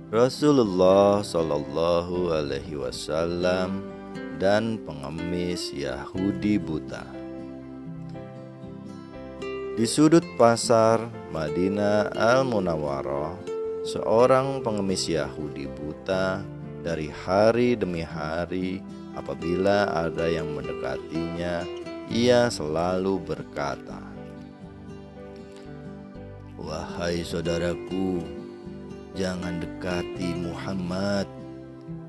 Rasulullah Shallallahu Alaihi Wasallam dan pengemis Yahudi buta. Di sudut pasar Madinah Al-Munawwarah, seorang pengemis Yahudi buta dari hari demi hari apabila ada yang mendekatinya, ia selalu berkata, "Wahai saudaraku, jangan dekati Muhammad.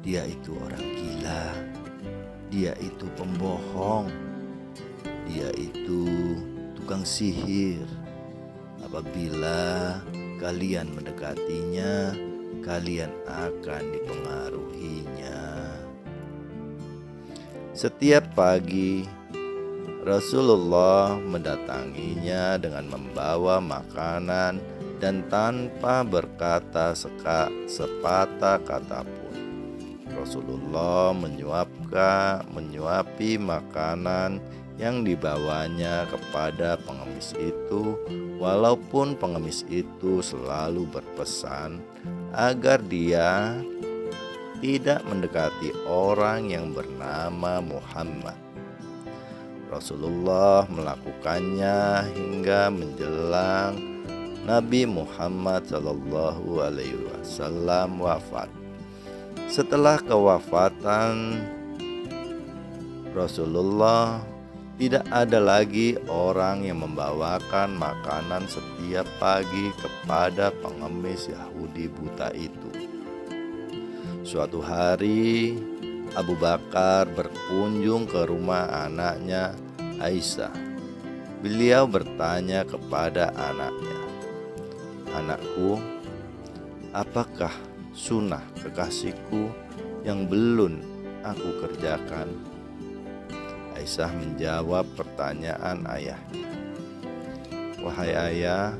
Dia itu orang gila. Dia itu pembohong. Dia itu tukang sihir. Apabila kalian mendekatinya, kalian akan dipengaruhinya." Setiap pagi Rasulullah mendatanginya dengan membawa makanan dan tanpa berkata sepatah kata pun. Rasulullah menyuapi makanan yang dibawanya kepada pengemis itu, walaupun pengemis itu selalu berpesan agar dia tidak mendekati orang yang bernama Muhammad. Rasulullah melakukannya hingga menjelang Nabi Muhammad Shallallahu Alaihi Wasallam wafat. Setelah kewafatan Rasulullah, tidak ada lagi orang yang membawakan makanan setiap pagi kepada pengemis Yahudi buta itu. Suatu hari Abu Bakar berkunjung ke rumah anaknya Aisyah. Beliau bertanya kepada anaknya, "Anakku, apakah sunnah kekasihku yang belum aku kerjakan?" Aisyah menjawab pertanyaan ayahnya, "Wahai ayah,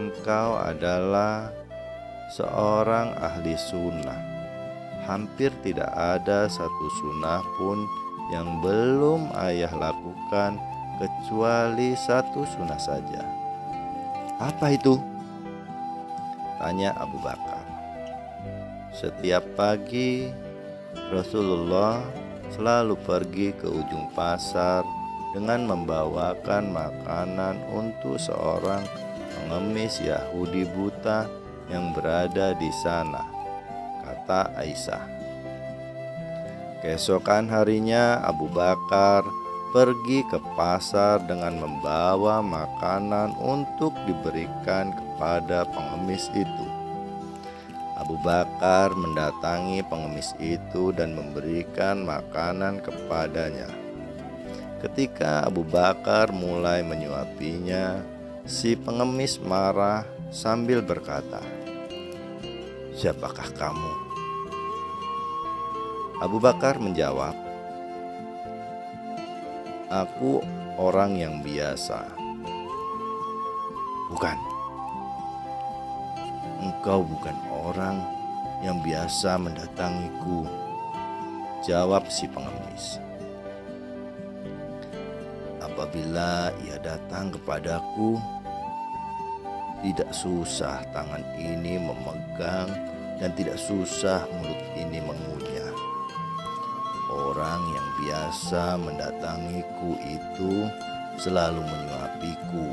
engkau adalah seorang ahli sunnah. Hampir tidak ada satu sunnah pun yang belum ayah lakukan kecuali satu sunnah saja." "Apa itu?" tanya Abu Bakar. Setiap pagi Rasulullah selalu pergi ke ujung pasar dengan membawakan makanan untuk seorang pengemis Yahudi buta yang berada di sana, kata Aisyah. Keesokan harinya Abu Bakar pergi ke pasar dengan membawa makanan untuk diberikan kepada pengemis itu. Abu Bakar mendatangi pengemis itu dan memberikan makanan kepadanya. Ketika Abu Bakar mulai menyuapinya, si pengemis marah sambil berkata, "Siapakah kamu?" Abu Bakar menjawab, "Aku orang yang biasa." "Bukan, engkau bukan orang yang biasa mendatangiku," jawab si pengemis. "Apabila ia datang kepadaku, tidak susah tangan ini memegang dan tidak susah mulut ini mengunyah. Orang yang biasa mendatangiku itu selalu menyuapiku,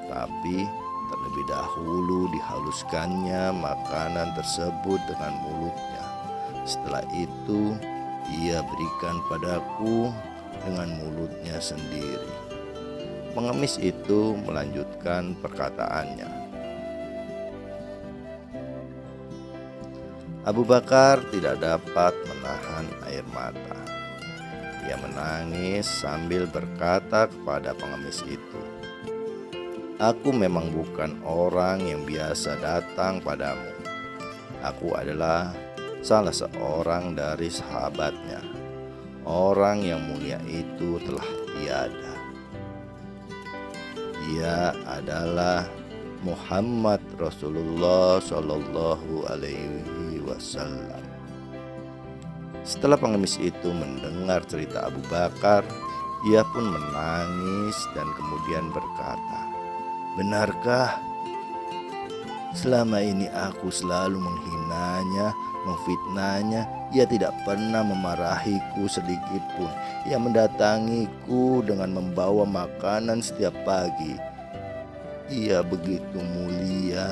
tapi terlebih dahulu dihaluskannya makanan tersebut dengan mulutnya. Setelah itu ia berikan padaku dengan mulutnya sendiri." Pengemis itu melanjutkan perkataannya. Abu Bakar tidak dapat menahan air mata. Ia menangis sambil berkata kepada pengemis itu, "Aku memang bukan orang yang biasa datang padamu. Aku adalah salah seorang dari sahabatnya. Orang yang mulia itu telah tiada. Dia adalah Muhammad Rasulullah Shallallahu Alaihi Wasallam." Setelah pengemis itu mendengar cerita Abu Bakar, ia pun menangis dan kemudian berkata, "Benarkah Selama ini aku selalu menghinanya, memfitnahnya. Ia tidak pernah memarahiku sedikit pun. Ia mendatangiku dengan membawa makanan setiap pagi. Ia begitu mulia.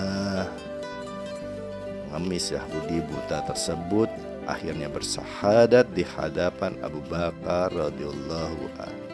Pengemis Yahudi buta tersebut akhirnya bersahadat di hadapan Abu Bakar radhiyallahu anhu.